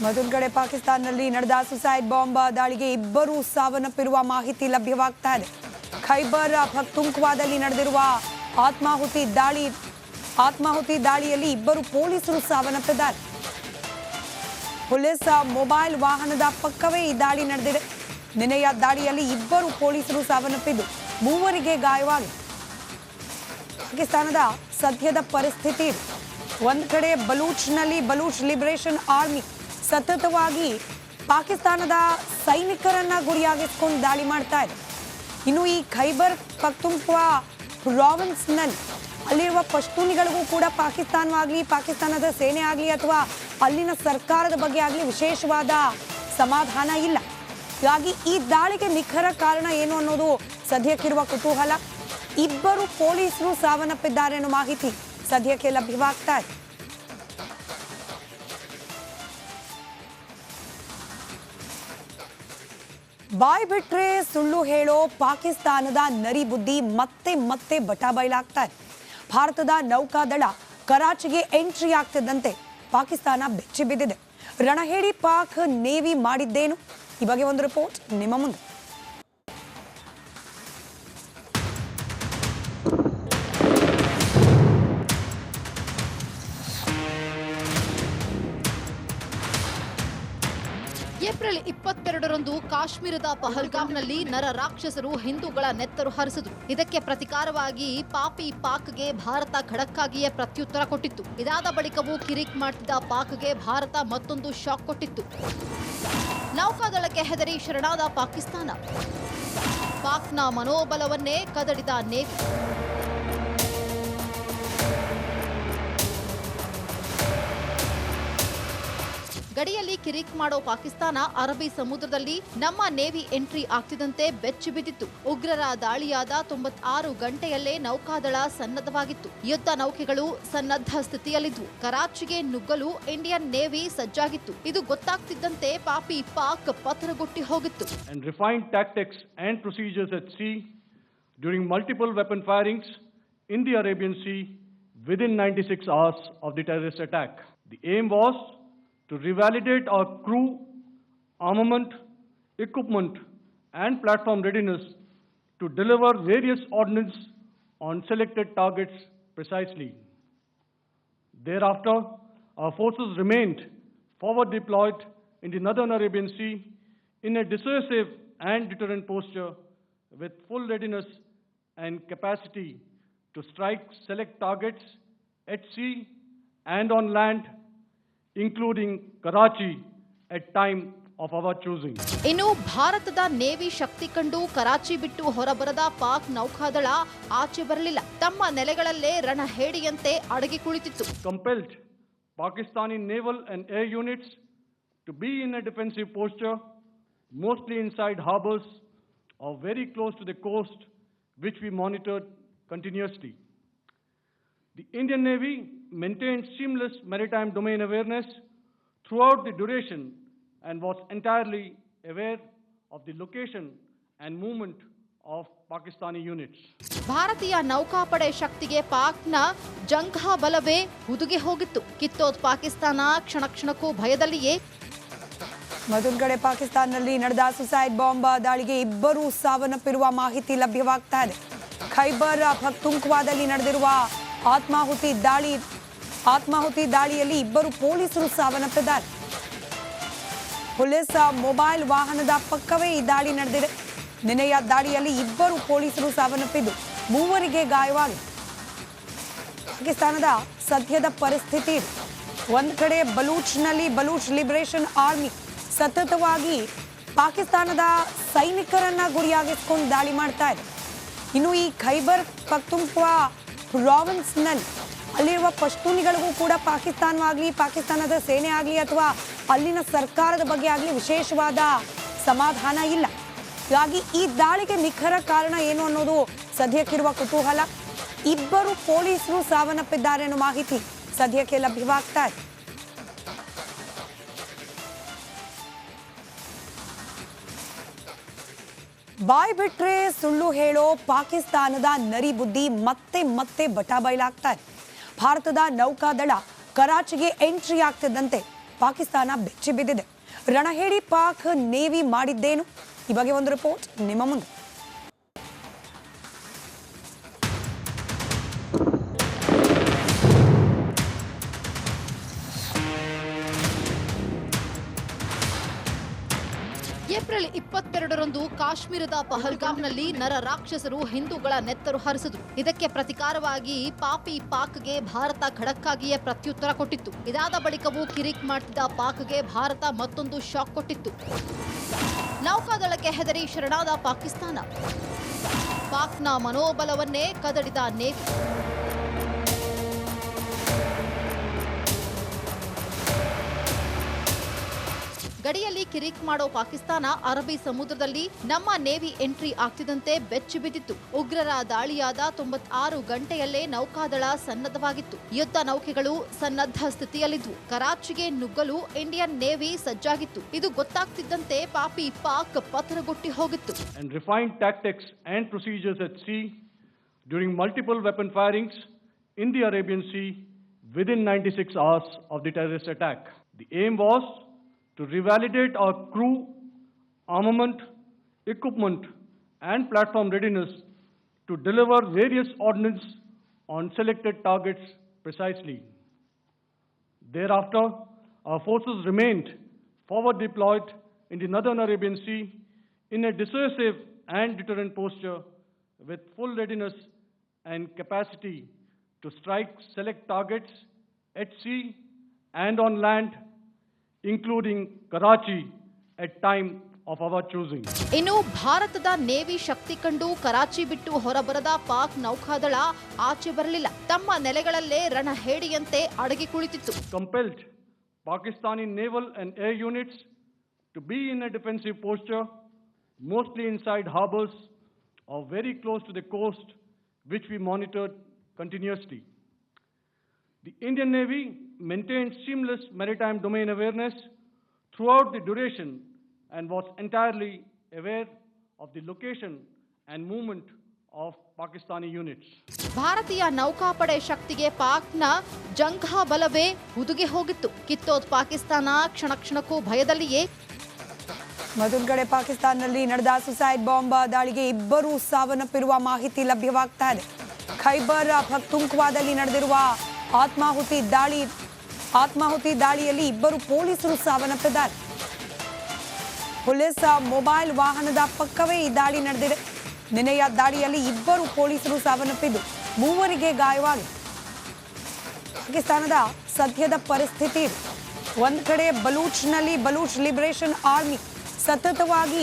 ಮತ್ತೊಂದು ಕಡೆ ಪಾಕಿಸ್ತಾನದಲ್ಲಿ ನಡೆದ ಸುಸೈಡ್ ಬಾಂಬ್ ದಾಳಿಗೆ ಇಬ್ಬರು ಸಾವನ್ನಪ್ಪಿರುವ ಮಾಹಿತಿ ಲಭ್ಯವಾಗ್ತಾ ಇದೆ. ಖೈಬರ್ ಪಖ್ತೂನ್ಖ್ವಾದಲ್ಲಿ ನಡೆದಿರುವ ಆತ್ಮಾಹುತಿ ದಾಳಿಯಲ್ಲಿ ಇಬ್ಬರು ಪೊಲೀಸರು ಸಾವನ್ನಪ್ಪಿದ್ದಾರೆ. ಪೊಲೀಸ್ ಮೊಬೈಲ್ ವಾಹನದ ಪಕ್ಕವೇ ಈ ದಾಳಿ ನಡೆದಿದೆ. ನಿನ್ನೆಯ ದಾಳಿಯಲ್ಲಿ ಇಬ್ಬರು ಪೊಲೀಸರು ಸಾವನ್ನಪ್ಪಿದ್ದು ಮೂವರಿಗೆ ಗಾಯವಾಗಿದೆ. ಪಾಕಿಸ್ತಾನದ ಸದ್ಯದ ಪರಿಸ್ಥಿತಿ ಒಂದು ಕಡೆ ಬಲೂಚ್ನಲ್ಲಿ ಬಲೂಚ್ ಲಿಬರೇಷನ್ ಆರ್ಮಿ ಸತತವಾಗಿ ಪಾಕಿಸ್ತಾನದ ಸೈನಿಕರನ್ನ ಗುರಿಯಾಗಿಸಿಕೊಂಡು ದಾಳಿ ಮಾಡ್ತಾ ಇದೆ. ಇನ್ನು ಈ ಖೈಬರ್ ಪಖ್ತೂನ್ಖ್ವಾ ಪ್ರಾವಿನ್ಸ್ನಲ್ಲಿ ಅಲ್ಲಿರುವ ಪಶ್ತೂನಿಗಳಿಗೂ ಕೂಡ ಪಾಕಿಸ್ತಾನವಾಗಲಿ, ಪಾಕಿಸ್ತಾನದ ಸೇನೆ ಆಗಲಿ ಅಥವಾ ಅಲ್ಲಿನ ಸರ್ಕಾರದ ಬಗ್ಗೆ ಆಗಲಿ ವಿಶೇಷವಾದ ಸಮಾಧಾನ ಇಲ್ಲ. ಹೀಗಾಗಿ ಈ ದಾಳಿಗೆ ನಿಖರ ಕಾರಣ ಏನು ಅನ್ನೋದು ಸದ್ಯಕ್ಕಿರುವ ಕುತೂಹಲ. ಇಬ್ಬರು ಪೊಲೀಸರು ಸಾವನ್ನಪ್ಪಿದ್ದಾರೆ ಅನ್ನೋ ಮಾಹಿತಿ ಸದ್ಯಕ್ಕೆ ಲಭ್ಯವಾಗ್ತಾ ಇದೆ. ಬಾಯ್ ಬಿಟ್ರೆ ಸುಳ್ಳು ಹೇಳೋ ಪಾಕಿಸ್ತಾನದ ನರಿ ಬುದ್ಧಿ ಮತ್ತೆ ಮತ್ತೆ ಬಟಾಬೈಲಾಗ್ತಾ ಇದೆ. ಭಾರತದ ನೌಕಾದಳ ಕರಾಚಿಗೆ ಎಂಟ್ರಿ ಆಗ್ತಿದ್ದಂತೆ ಪಾಕಿಸ್ತಾನ ಬೆಚ್ಚಿ ಬಿದ್ದಿದೆ. ರಣಹೇಡಿ ಪಾಕ್ ನೇವಿ ಮಾಡಿದ್ದೇನು? ಈ ಬಗ್ಗೆ ಒಂದು ರಿಪೋರ್ಟ್ ನಿಮ್ಮ ಮುಂದೆ. ಏಪ್ರಿಲ್ 22ರಂದು ಕಾಶ್ಮೀರದ ಪಹಲ್ಗಾಮ್ನಲ್ಲಿ ನರ ರಾಕ್ಷಸರು ಹಿಂದೂಗಳ ನೆತ್ತರು ಹರಿಸಿದ್ರು. ಇದಕ್ಕೆ ಪ್ರತಿಕಾರವಾಗಿ ಪಾಪಿ ಪಾಕ್ಗೆ ಭಾರತ ಖಡಕ್ಕಾಗಿಯೇ ಪ್ರತ್ಯುತ್ತರ ಕೊಟ್ಟಿತ್ತು. ಇದಾದ ಬಳಿಕವೂ ಕಿರಿಕ್ ಮಾಡ್ತಿದ್ದ ಪಾಕ್ಗೆ ಭಾರತ ಮತ್ತೊಂದು ಶಾಕ್ ಕೊಟ್ಟಿತ್ತು. ನೌಕಾದಳಕ್ಕೆ ಹೆದರಿ ಶರಣಾದ ಪಾಕಿಸ್ತಾನ, ಪಾಕ್ನ ಮನೋಬಲವನ್ನೇ ಕದಡಿದ ನೇವಿ. ಗಡಿಯಲ್ಲಿ ಕಿರಿಕ್ ಮಾಡೋ ಪಾಕಿಸ್ತಾನ ಅರಬ್ಬಿ ಸಮುದ್ರದಲ್ಲಿ ನಮ್ಮ ನೇವಿ ಎಂಟ್ರಿ ಆಗ್ತಿದ್ದಂತೆ ಬೆಚ್ಚಿ ಬಿದ್ದಿತ್ತು. ಉಗ್ರರ ದಾಳಿಯಾದ 96 ಗಂಟೆಯಲ್ಲೇ ನೌಕಾದಳ ಸನ್ನದ್ಧವಾಗಿತ್ತು. ಯುದ್ಧ ನೌಕೆಗಳು ಸನ್ನದ್ಧ ಸ್ಥಿತಿಯಲ್ಲಿದ್ವು. ಕರಾಚಿಗೆ ನುಗ್ಗಲು ಇಂಡಿಯನ್ ನೇವಿ ಸಜ್ಜಾಗಿತ್ತು. ಇದು ಗೊತ್ತಾಗ್ತಿದ್ದಂತೆ ಪಾಪಿ ಪಾಕ್ ಪತನಗೊಟ್ಟಿ ಹೋಗಿತ್ತು. And refined tactics and procedures at sea during multiple weapon firings in the Arabian Sea within 96 hours of the terrorist attack. The aim was to revalidate our crew, armament, equipment and platform readiness to deliver various ordnance on selected targets precisely. Thereafter, our forces remained forward deployed in the northern Arabian Sea in a dissuasive and deterrent posture with full readiness and capacity to strike select targets at sea and on land, including Karachi at time of our choosing. ಇನ್ನು ಭಾರತದ navy ಶಕ್ತಿ ಕಂಡು ಕರಾಚಿ ಬಿಟ್ಟು ಹೊರಬರದ ಪಾಕ್ ನೌಕಾದಳ ಆಚೆ ಬರಲಿಲ್ಲ. ತಮ್ಮ ನೆಲೆಗಳಲ್ಲೇ ರಣಹೇಡಿಯಂತೆ ಅಡಗಿ ಕುಳಿತಿತ್ತು. Compelled Pakistani naval and air units to be in a defensive posture, mostly inside harbors or very close to the coast, which we monitored continuously. The Indian Navy maintained seamless maritime domain awareness throughout the duration and was entirely aware of the location and movement of Pakistani units. ಭಾರತೀಯ ನೌಕಾಪಡೆ ಶಕ್ತಿಗೆ ಪಾಕ್ನ ಜಂಘಾ ಬಲವೇ ಹುದುಗಿ ಹೋಗಿತ್ತು. ಕಿತ್ತೋದ್ ಪಾಕಿಸ್ತಾನ ಕ್ಷಣ ಕ್ಷಣಕ್ಕೂ ಭಯದಲ್ಲಿಯೇ. ಮತ್ತೊಂದು ಕಡೆ ಪಾಕಿಸ್ತಾನದಲ್ಲಿ ನಡೆದ ಸುಸೈಡ್ ಬಾಂಬ್ ದಾಳಿಗೆ ಇಬ್ಬರು ಸಾವನ್ನಪ್ಪಿರುವ ಮಾಹಿತಿ ಲಭ್ಯವಾಗ್ತಾ ಇದೆ. ಖೈಬರ್ ಪಖ್ತೂನ್ಖ್ವಾದಲ್ಲಿ ನಡೆದಿರುವ ಆತ್ಮಾಹುತಿ ದಾಳಿಯಲ್ಲಿ ಇಬ್ಬರು ಪೊಲೀಸರು ಸಾವನ್ನಪ್ಪಿದ್ದಾರೆ. ಪೊಲೀಸ್ ಮೊಬೈಲ್ ವಾಹನದ ಪಕ್ಕವೇ ಈ ದಾಳಿ ನಡೆದಿದೆ. ನಿನ್ನೆಯ ದಾಳಿಯಲ್ಲಿ ಇಬ್ಬರು ಪೊಲೀಸರು ಸಾವನ್ನಪ್ಪಿದ್ದು ಮೂವರಿಗೆ ಗಾಯವಾಗಿದೆ. ಪಾಕಿಸ್ತಾನದ ಸದ್ಯದ ಪರಿಸ್ಥಿತಿ ಒಂದು ಕಡೆ ಬಲೂಚ್ನಲ್ಲಿ ಬಲೂಚ್ ಲಿಬರೇಷನ್ ಆರ್ಮಿ ಸತತವಾಗಿ ಪಾಕಿಸ್ತಾನದ ಸೈನಿಕರನ್ನ ಗುರಿಯಾಗಿಸಿಕೊಂಡು ದಾಳಿ ಮಾಡ್ತಾ ಇದೆ. ಇನ್ನು ಈ ಖೈಬರ್ ಪಖ್ತೂನ್ಖ್ವಾ ಪ್ರಾವಿನ್ಸ್ನಲ್ಲಿ ಅಲ್ಲಿರುವ ಪಶ್ತೂನಿಗಳಿಗೂ ಕೂಡ ಪಾಕಿಸ್ತಾನವಾಗಲಿ, ಪಾಕಿಸ್ತಾನದ ಸೇನೆ ಆಗಲಿ ಅಥವಾ ಅಲ್ಲಿನ ಸರ್ಕಾರದ ಬಗ್ಗೆ ಆಗಲಿ ವಿಶೇಷವಾದ ಸಮಾಧಾನ ಇಲ್ಲ. ಹೀಗಾಗಿ ಈ ದಾಳಿಗೆ ನಿಖರ ಕಾರಣ ಏನು ಅನ್ನೋದು ಸದ್ಯಕ್ಕಿರುವ ಕುತೂಹಲ. ಇಬ್ಬರು ಪೊಲೀಸರು ಸಾವನ್ನಪ್ಪಿದ್ದಾರೆ ಅನ್ನೋ ಮಾಹಿತಿ ಸದ್ಯಕ್ಕೆ ಲಭ್ಯವಾಗ್ತಾ ಇದೆ. ಬಾಯ್ ಬಿಟ್ರೆ ಸುಳ್ಳು ಹೇಳೋ ಪಾಕಿಸ್ತಾನದ ನರಿ ಬುದ್ಧಿ ಮತ್ತೆ ಮತ್ತೆ ಬಟಾಬೈಲಾಗ್ತಾ ಇದೆ. ಭಾರತದ ನೌಕಾದಳ ಕರಾಚಿಗೆ ಎಂಟ್ರಿ ಆಗ್ತಿದ್ದಂತೆ ಪಾಕಿಸ್ತಾನ ಬೆಚ್ಚಿ ಬಿದ್ದಿದೆ. ರಣಹೇಡಿ ಪಾಕ್ ನೇವಿ ಮಾಡಿದ್ದೇನು? ಈ ಬಗ್ಗೆ ಒಂದು ರಿಪೋರ್ಟ್ ನಿಮ್ಮ ಮುಂದೆ. ಏಪ್ರಿಲ್ 22ರಂದು ಕಾಶ್ಮೀರದ ಪಹಲ್ಗಾಮ್ನಲ್ಲಿ ನರ ರಾಕ್ಷಸರು ಹಿಂದೂಗಳ ನೆತ್ತರು ಹರಿಸಿದ್ರು. ಇದಕ್ಕೆ ಪ್ರತಿಕಾರವಾಗಿ ಪಾಪಿ ಪಾಕ್ಗೆ ಭಾರತ ಖಡಕ್ಕಾಗಿಯೇ ಪ್ರತ್ಯುತ್ತರ ಕೊಟ್ಟಿತ್ತು. ಇದಾದ ಬಳಿಕವೂ ಕಿರಿಕ್ ಮಾಡ್ತಿದ್ದ ಪಾಕ್ಗೆ ಭಾರತ ಮತ್ತೊಂದು ಶಾಕ್ ಕೊಟ್ಟಿತ್ತು. ನೌಕಾದಳಕ್ಕೆ ಹೆದರಿ ಶರಣಾದ ಪಾಕಿಸ್ತಾನ, ಪಾಕ್ನ ಮನೋಬಲವನ್ನೇ ಕದಡಿದ ನೇವಿ. ಗಡಿಯಲ್ಲಿ ಕಿರಿಕ್ ಮಾಡೋ ಪಾಕಿಸ್ತಾನ ಅರಬ್ಬಿ ಸಮುದ್ರದಲ್ಲಿ ನಮ್ಮ ನೇವಿ ಎಂಟ್ರಿ ಆಗ್ತಿದ್ದಂತೆ ಬೆಚ್ಚಿ ಬಿದ್ದಿತ್ತು. ಉಗ್ರರ ದಾಳಿಯಾದ 96 ಗಂಟೆಯಲ್ಲೇ ನೌಕಾದಳ ಸನ್ನದ್ಧವಾಗಿತ್ತು. ಯುದ್ಧ ನೌಕೆಗಳು ಸನ್ನದ್ಧ ಸ್ಥಿತಿಯಲ್ಲಿದ್ವು. ಕರಾಚಿಗೆ ನುಗ್ಗಲು ಇಂಡಿಯನ್ ನೇವಿ ಸಜ್ಜಾಗಿತ್ತು. ಇದು ಗೊತ್ತಾಗ್ತಿದ್ದಂತೆ ಪಾಪಿ ಪಾಕ್ ಪತನಗೊಟ್ಟಿ ಹೋಗಿತ್ತು. And refined tactics and procedures at sea during multiple weapon firings in the Arabian Sea within 96 hours of the terrorist attack. The aim was to revalidate our crew, armament, equipment, and platform readiness to deliver various ordnance on selected targets precisely. Thereafter, our forces remained forward deployed in the northern Arabian Sea in a dissuasive and deterrent posture with full readiness and capacity to strike select targets at sea and on land, including Karachi at time of our choosing. ಇನ್ನು ಭಾರತದ navy ಶಕ್ತಿ ಕಂಡು ಕರಾಚಿ ಬಿಟ್ಟು ಹೊರಬರದ ಪಾಕ್ ನೌಕಾದಳ ಆಚೆ ಬರಲಿಲ್ಲ. ತಮ್ಮ ನೆಲೆಗಳಲ್ಲೇ ರಣಹೇಡಿಯಂತೆ ಅಡಗಿ ಕುಳಿತಿತ್ತು. Compelled Pakistani naval and air units to be in a defensive posture, mostly inside harbors or very close to the coast, which we monitored continuously. The Indian Navy maintained seamless maritime domain awareness throughout the duration and was entirely aware of the location and movement of Pakistani units. ಭಾರತೀಯ ನೌಕಾಪಡೆ ಶಕ್ತಿಗೆ ಪಾಕ್ನ ಜಂಘಾ ಬಲವೇ ಹುದುಗೆ ಹೋಗಿತ್ತು. ಕಿತ್ತೋದ್ ಪಾಕಿಸ್ತಾನ ಕ್ಷಣ ಕ್ಷಣಕ್ಕೂ ಭಯದಲ್ಲಿಯೇ. ಮತ್ತೊಂದು ಕಡೆ ಪಾಕಿಸ್ತಾನದಲ್ಲಿ ನಡೆದ ಸುಸೈಡ್ ಬಾಂಬ್ ದಾಳಿಗೆ 2 ಸಾವನ್ನಪ್ಪಿರುವ ಮಾಹಿತಿ ಲಭ್ಯವಾಗ್ತಾ ಇದೆ. ಖೈಬರ್ ಪಖ್ತೂನ್ಖ್ವಾದಲ್ಲಿ ನಡೆದಿರುವ ಆತ್ಮಾಹುತಿ ದಾಳಿಯಲ್ಲಿ 2 ಪೊಲೀಸರು ಸಾವನ್ನಪ್ಪಿದ್ದಾರೆ. ಪೊಲೀಸ್ ಮೊಬೈಲ್ ವಾಹನದ ಪಕ್ಕವೇ ಈ ದಾಳಿ ನಡೆದಿದೆ. ನಿನ್ನೆಯ ದಾಳಿಯಲ್ಲಿ 2 ಪೊಲೀಸರು ಸಾವನ್ನಪ್ಪಿದ್ದು 3 ಗಾಯವಾಗಿದೆ. ಪಾಕಿಸ್ತಾನದ ಸದ್ಯದ ಪರಿಸ್ಥಿತಿ ಒಂದು ಕಡೆ ಬಲೂಚ್ ಲಿಬರೇಷನ್ ಆರ್ಮಿ ಸತತವಾಗಿ